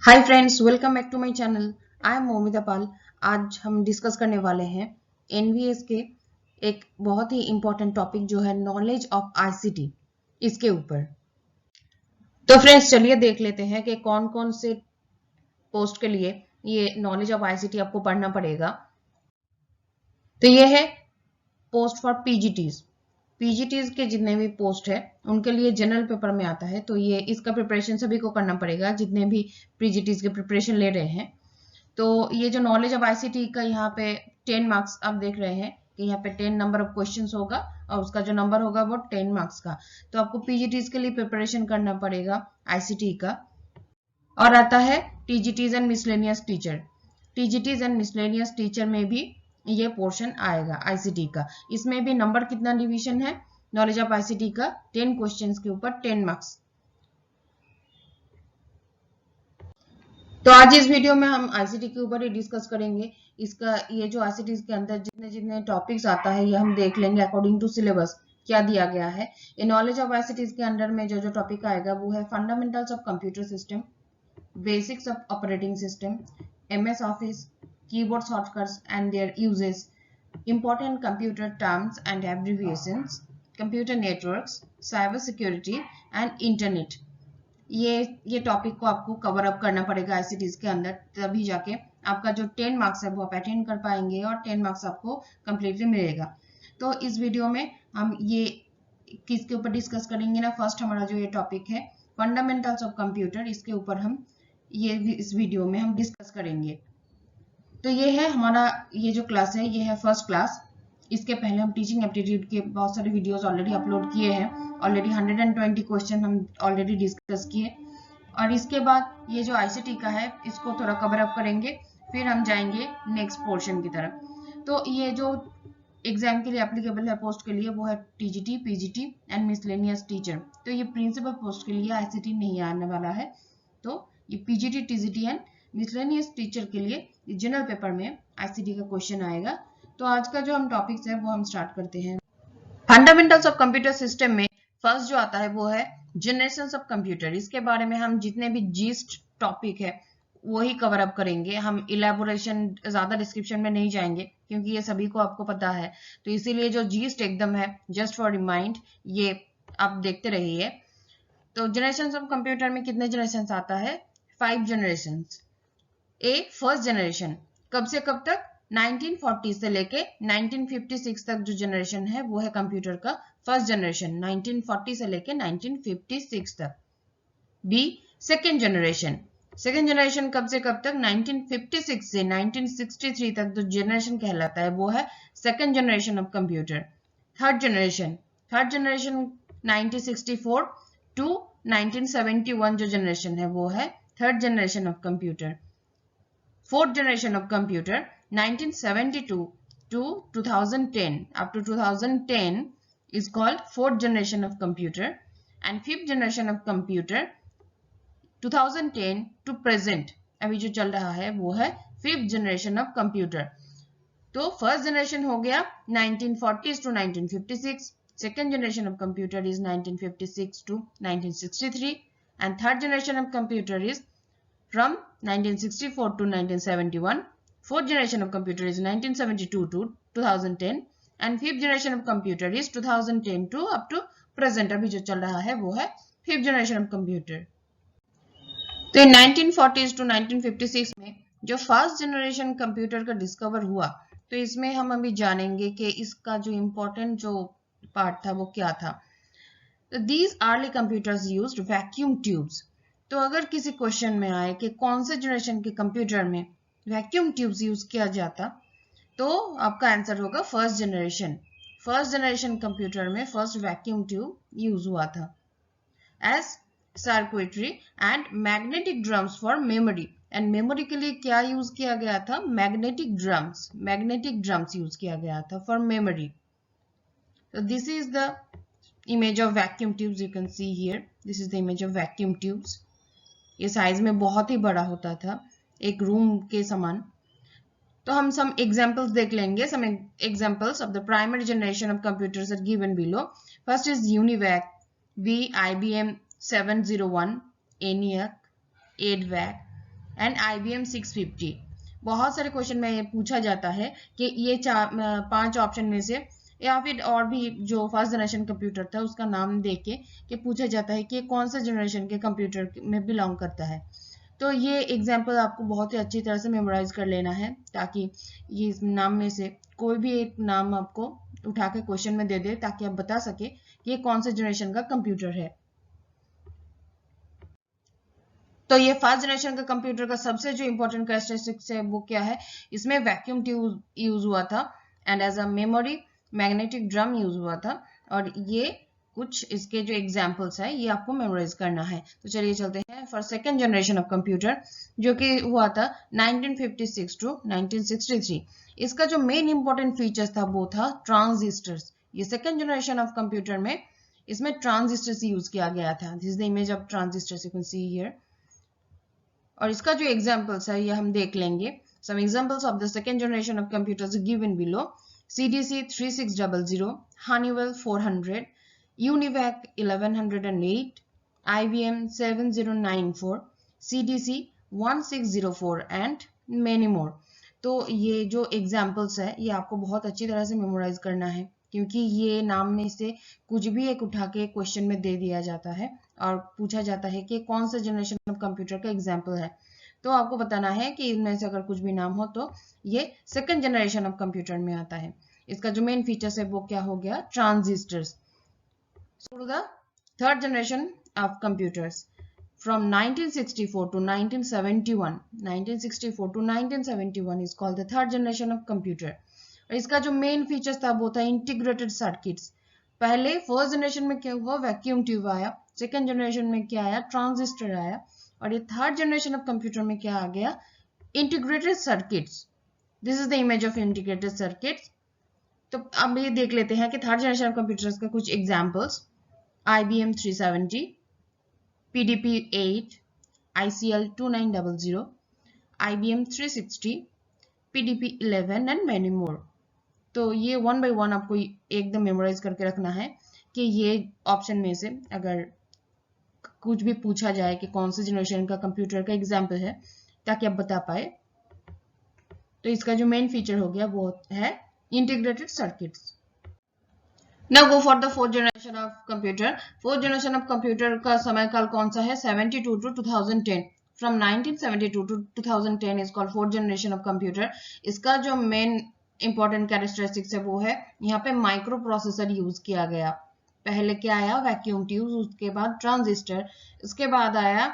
Hi friends, welcome back to my channel. I am Moumita Pal. आज हम discuss करने वाले हैं एनवीएस के एक बहुत ही इंपॉर्टेंट टॉपिक जो है नॉलेज ऑफ आईसीटी, इसके ऊपर। तो फ्रेंड्स चलिए देख लेते हैं कि कौन कौन से पोस्ट के लिए ये नॉलेज ऑफ आईसीटी आपको पढ़ना पड़ेगा। तो ये है पोस्ट फॉर पीजीटीज। पीजीटीज के जितने भी पोस्ट है उनके लिए जनरल पेपर में आता है, तो ये इसका प्रिपरेशन सभी को करना पड़ेगा जितने भी पीजीटीज के प्रिपरेशन ले रहे हैं। तो ये जो नॉलेज ऑफ आईसीटी का यहाँ पे 10 मार्क्स आप देख रहे हैं कि यहाँ पे 10 नंबर ऑफ क्वेश्चंस होगा और उसका जो नंबर होगा वो 10 मार्क्स का। तो आपको पीजीटीज के लिए प्रिपरेशन करना पड़ेगा आईसीटी का। और आता है TGTs and miscellaneous teacher. TGTs and miscellaneous teacher में भी ये पोर्शन आएगा आईसीटी का। इसमें भी नंबर कितना डिवीजन है नॉलेज ऑफ आईसीटी का, 10 क्वेश्चंस के ऊपर 10 मार्क्स। तो आज इस वीडियो में हम आईसीटी के ऊपर ही डिस्कस करेंगे। इसका ये जो आईसीटी के अंदर जितने जितने टॉपिक्स आता है ये हम देख लेंगे अकॉर्डिंग टू सिलेबस क्या दिया गया है। ये नॉलेज ऑफ आईसीटी के अंदर में जो जो टॉपिक आएगा वो है fundamentals of computer system, basics of operating system, MS office, keyboard shortcuts and there uses, important computer terms and abbreviations, computer networks, cyber security and internet। ये टॉपिक को आपको कवर अप करना पड़ेगा आईसीटीज के अंदर, तभी जाके आपका जो 10 मार्क्स है वो आप अटेंड कर पाएंगे और 10 मार्क्स आपको कंप्लीटली मिलेगा। तो इस वीडियो में हम ये किसके ऊपर डिस्कस करेंगे ना, फर्स्ट हमारा जो ये टॉपिक है फंडामेंटल्स ऑफ कंप्यूटर, इसके ऊपर हम ये इस वीडियो में हम डिस्कस करेंगे। तो ये है हमारा ये जो क्लास है ये है फर्स्ट क्लास। इसके पहले हम टीचिंग एप्टीट्यूड के बहुत सारे वीडियोस ऑलरेडी अपलोड किए हैं। ऑलरेडी 120 क्वेश्चन हम ऑलरेडी डिस्कस किए। और इसके बाद ये जो आईसीटी का है इसको थोड़ा कवर अप करेंगे, फिर हम जाएंगे नेक्स्ट पोर्शन की तरफ। तो ये जो एग्जाम के लिए एप्लीकेबल है पोस्ट के लिए वो है TGT, PGT and miscellaneous teacher. तो ये प्रिंसिपल पोस्ट के लिए आईसीटी नहीं आने वाला है। तो ये PGT, TGT and miscellaneous teacher के लिए जनरल पेपर में आईसीटी का क्वेश्चन आएगा। तो आज का जो हम टॉपिक्स है वो हम स्टार्ट करते हैं। फंडामेंटल्स ऑफ कंप्यूटर सिस्टम में फर्स्ट जो आता है वो है जनरेशंस ऑफ कंप्यूटर। इसके बारे में हम जितने भी जीस्ट टॉपिक है वही कवर अप करेंगे। हम इलेबोरेशन ज्यादा डिस्क्रिप्शन में नहीं जाएंगे क्योंकि ये सभी को आपको पता है। तो इसीलिए जो जीस्ट एकदम है जस्ट फॉर रिमाइंड ये आप देखते रहिए। तो जनरेशंस ऑफ कंप्यूटर में कितने जनरेशन आता है? 5 जनरेशन। फर्स्ट जनरेशन कब से कब तक? 1940 से लेके 1956 तक जो जनरेशन है वो है कंप्यूटर का फर्स्ट जनरेशन, 1940 से लेके 1956 तक। B second generation. Second generation कब से कब तक? 1956 से 1963 तक जो जनरेशन कहलाता है वो है second generation of computer. Third generation 1964 to 1971 जो जनरेशन है वो है third generation of computer. Fourth generation of computer 1972 to 2010 up to 2010 is called fourth generation of computer, and fifth generation of computer 2010 to present अभी जो चल रहा है वो है फिफ्थ जनरेशन ऑफ कंप्यूटर। तो फर्स्ट जनरेशन हो गया 1940s to 1956, second generation of computer is 1956 to 1963, and third generation of computer is from 1964 to 1971. Fourth generation of computer is 1972 to 2010, and fifth generation of computer is 2010 to up to present अभी जो चल रहा है वो है fifth generation of computer। तो 1940s to 1956 में जो फर्स्ट जनरेशन कंप्यूटर का डिस्कवर हुआ, तो इसमें हम अभी जानेंगे कि इसका जो इम्पोर्टेंट जो पार्ट था वो क्या था। तो these early computers used vacuum tubes. तो अगर किसी क्वेश्चन में आए कि कौन से जनरेशन के कंप्यूटर में वैक्यूम ट्यूब्स यूज किया जाता, तो आपका आंसर होगा first generation. First generation computer में फर्स्ट वैक्यूम ट्यूब यूज हुआ था। As circuitry and magnetic drums for memory. And memory के लिए क्या यूज किया गया था? मैग्नेटिक ड्रम्स यूज किया गया था for memory. So this is the image of vacuum tubes, you can see here. This is the image of vacuum tubes. ये साइज में बहुत ही बड़ा होता था, एक रूम के समान। तो हम some examples देख लेंगे। Some examples of the primary generation of computers are given below. First is UNIVAC, IBM 701, ENIAC, 8VAC, and IBM 650। बहुत सारे क्वेश्चन में ये पूछा जाता है कि ये 5 ऑप्शन में से या फिर और भी जो फर्स्ट जनरेशन कंप्यूटर था उसका नाम देख के पूछा जाता है कि ये कौन सा जनरेशन के कंप्यूटर में बिलोंग करता है। तो ये एग्जाम्पल आपको बहुत ही अच्छी तरह से मेमोराइज कर लेना है, ताकि ये इस नाम में से कोई भी एक नाम आपको उठा के क्वेश्चन में दे दे, ताकि आप बता सके कि ये कौन से जनरेशन का कंप्यूटर है। तो ये फर्स्ट जनरेशन का कंप्यूटर का सबसे जो इंपॉर्टेंट कैरेक्टरिस्टिक्स है वो क्या है, इसमें वैक्यूम ट्यूब यूज हुआ था and as a memory magnetic drum use हुआ था। और ये कुछ इसके जो एग्जाम्पल्स है ये आपको मेमोराइज करना है। तो चलिए चलते हैं for second generation of computer, जो कि हुआ था 1956 टू 1963। इसका जो मेन इंपॉर्टेंट फीचर्स था वो था ट्रांजिस्टर्स। ये सेकेंड जनरेशन ऑफ कंप्यूटर में इसमें ट्रांजिस्टर्स यूज किया गया था। This is the image of transistors, you can see here. और इसका जो एग्जाम्पल्स है ये हम देख लेंगे। Some examples of the second generation of computers given below: CDC 3600, Honeywell 400, UNIVAC 1108, IBM 7094, CDC 1604 and many more. तो ये जो एग्जाम्पल्स है ये आपको बहुत अच्छी तरह से मेमोराइज करना है, क्योंकि ये नाम में से कुछ भी एक उठा के क्वेश्चन में दे दिया जाता है और पूछा जाता है कि कौन सा जनरेशन ऑफ कंप्यूटर का एग्जाम्पल है। तो आपको बताना है कि इनमें से अगर कुछ भी नाम हो तो ये सेकंड जनरेशन ऑफ कंप्यूटर में आता है। इसका जो मेन फीचर्स है वो क्या हो गया, transistors. So the third generation of computers from 1964 to 1971, 1964 to 1971 is called the third generation of computer। और इसका जो मेन फीचर्स था वो था इंटीग्रेटेड सर्किट्स। पहले फर्स्ट जनरेशन में क्या हुआ, वैक्यूम ट्यूब आया, सेकेंड जनरेशन में क्या आया, ट्रांजिस्टर आया, और ये थर्ड जनरेशन ऑफ कंप्यूटर में क्या आ गया, integrated circuits. This is the image of integrated circuits. तो अब ये देख लेते हैं कि थर्ड जनरेशन ऑफ कंप्यूटर्स का कुछ examples: IBM 370, PDP 8, ICL 2900, IBM 360, PDP 11 and many more. तो ये वन बाय वन आपको एकदम मेमोराइज करके रखना है कि ये ऑप्शन में से अगर कुछ भी पूछा जाए कि कौन से जनरेशन का कंप्यूटर का एग्जाम्पल है, ताकि आप बता पाए। तो इसका जो मेन फीचर हो गया वो है integrated circuits. Now go for the fourth generation of computer. Fourth generation of computer का समय काल कौन सा है, 72 to 2010। From 1972 to 2010 is called fourth generation of computer। इसका जो मेन इंपॉर्टेंट कैरेक्टरिस्टिक्स है वो है, यहाँ पे माइक्रो प्रोसेसर यूज किया गया। पहले क्या आया, वैक्यूम ट्यूब, उसके बाद ट्रांजिस्टर, उसके बाद आया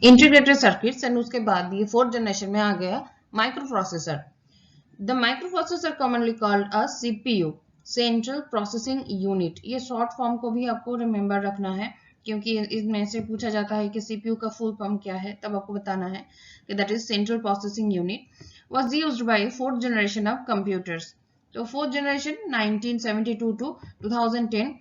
इंटीग्रेटेड सर्किट्स एंड उसके बाद ये फोर्थ जनरेशन में आ गया micro processor. The micro processor commonly called a CPU, central processing unit. ये शॉर्ट फॉर्म को भी आपको रिमेंबर रखना है, क्योंकि इसमें से पूछा जाता है कि CPU का फुल फॉर्म क्या है, तब आपको बताना है कि that is central processing unit. Was used by fourth generation of computers. तो फोर्थ जनरेशन 1972 टू 2010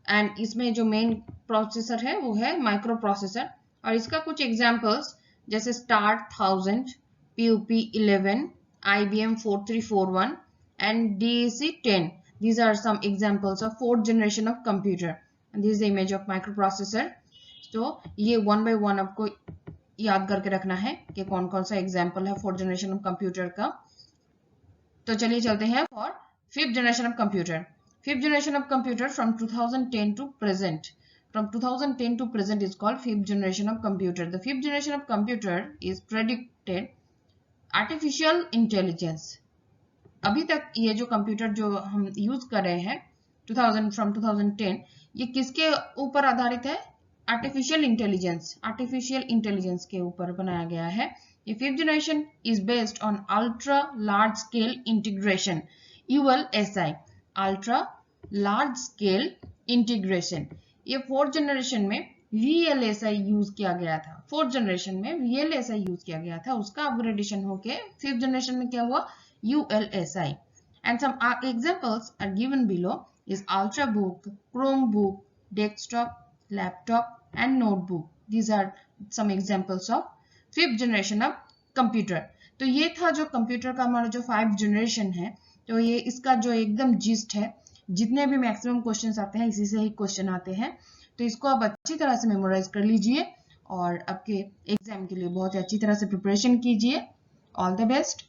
एंड इसमें जो मेन प्रोसेसर है वो है माइक्रो प्रोसेसर। और इसका कुछ एग्जांपल्स जैसे start 1000, PUP 11, IBM 4341 and DEC 10. These are some examples of fourth generation of computer. And this is the image of microprocessor. So ये one by one आपको याद करके रखना है कि कौन कौन सा एग्जाम्पल है फोर्थ जनरेशन ऑफ कंप्यूटर का। तो चलिए चलते हैं for fifth generation of computer. Fifth generation of computer from 2010 to present. From 2010 to present is called fifth generation of computer. The fifth generation of computer is predicted artificial intelligence. अभी तक ये जो computer जो हम use कर रहे हैं 2010, ये किसके ऊपर आधारित है, आर्टिफिशियल इंटेलिजेंस के ऊपर बनाया गया है। ये fifth generation is based on ultra large scale integration, ULSI, ultra large scale integration. ये फोर्थ जनरेशन में VLSI यूज किया गया था, फोर्थ जनरेशन में VLSI यूज किया गया था, उसका अपग्रेडेशन होके फिफ्थ जनरेशन में क्या हुआ, ULSI। And some examples are given below is Ultrabook, Chromebook, desktop, laptop and notebook. These are some examples of fifth generation of computer. तो ये था जो कंप्यूटर का हमारा जो 5th जनरेशन है। तो ये इसका जो एकदम जिस्ट है, जितने भी मैक्सिमम क्वेश्चंस आते हैं इसी से ही क्वेश्चन आते हैं। तो इसको आप अच्छी तरह से मेमोराइज कर लीजिए और आपके एग्जाम के लिए बहुत अच्छी तरह से प्रिपरेशन कीजिए। All the best.